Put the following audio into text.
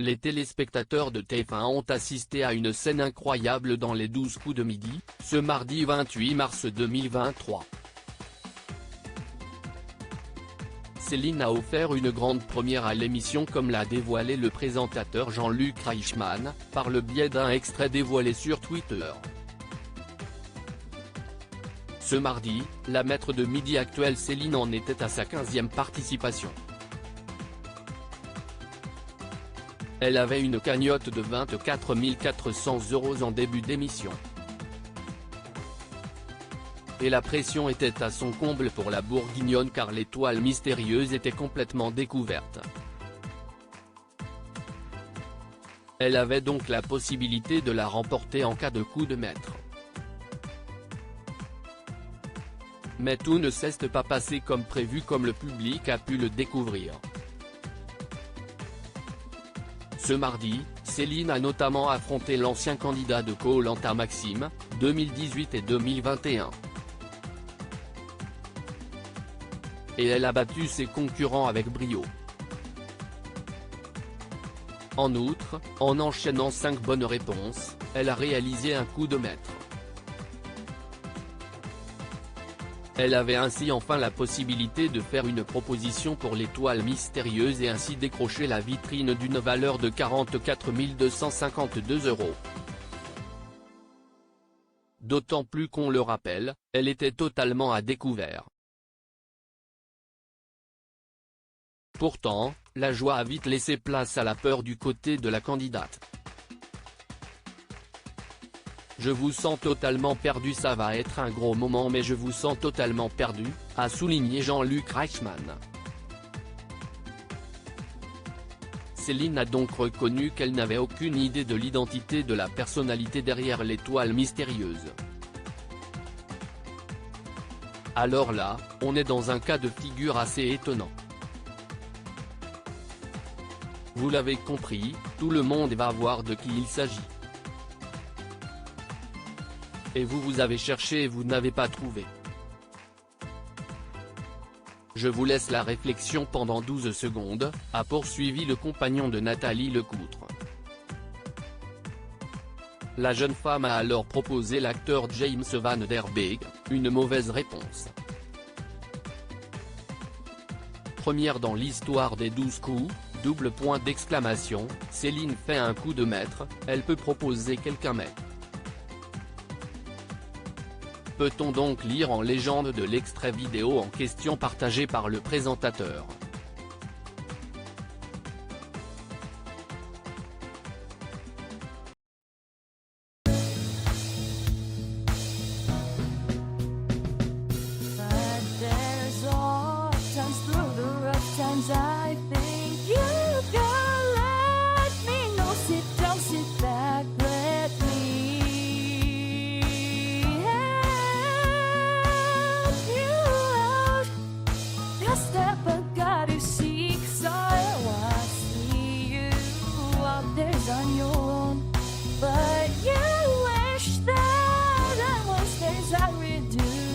Les téléspectateurs de TF1 ont assisté à une scène incroyable dans les 12 coups de midi, ce mardi 28 mars 2023. Céline a offert une grande première à l'émission comme l'a dévoilé le présentateur Jean-Luc Reichmann, par le biais d'un extrait dévoilé sur Twitter. Ce mardi, la maître de midi actuelle Céline en était à sa 15e participation. Elle avait une cagnotte de 24 400 € en début d'émission. Et la pression était à son comble pour la Bourguignonne car l'étoile mystérieuse était complètement découverte. Elle avait donc la possibilité de la remporter en cas de coup de maître. Mais tout ne s'est pas passé comme prévu comme le public a pu le découvrir. Ce mardi, Céline a notamment affronté l'ancien candidat de Koh-Lanta Maxime, 2018 et 2021. Et elle a battu ses concurrents avec brio. En outre, en enchaînant 5 bonnes réponses, elle a réalisé un coup de maître. Elle avait ainsi enfin la possibilité de faire une proposition pour l'étoile mystérieuse et ainsi décrocher la vitrine d'une valeur de 44 252 €. D'autant plus qu'on le rappelle, elle était totalement à découvert. Pourtant, la joie a vite laissé place à la peur du côté de la candidate. Je vous sens totalement perdu, ça va être un gros moment mais je vous sens totalement perdu, a souligné Jean-Luc Reichmann. Céline a donc reconnu qu'elle n'avait aucune idée de l'identité de la personnalité derrière l'étoile mystérieuse. Alors là, on est dans un cas de figure assez étonnant. Vous l'avez compris, tout le monde va voir de qui il s'agit. Et vous avez cherché et vous n'avez pas trouvé. Je vous laisse la réflexion pendant 12 secondes, a poursuivi le compagnon de Nathalie Lecoutre. La jeune femme a alors proposé l'acteur James Van Der Beek, une mauvaise réponse. Première dans l'histoire des 12 coups, double point d'exclamation, Céline fait un coup de maître, elle peut proposer quelqu'un mais. Peut-on donc lire en légende de l'extrait vidéo en question partagé par le présentateur. On your own, but you wish that I was as I redo.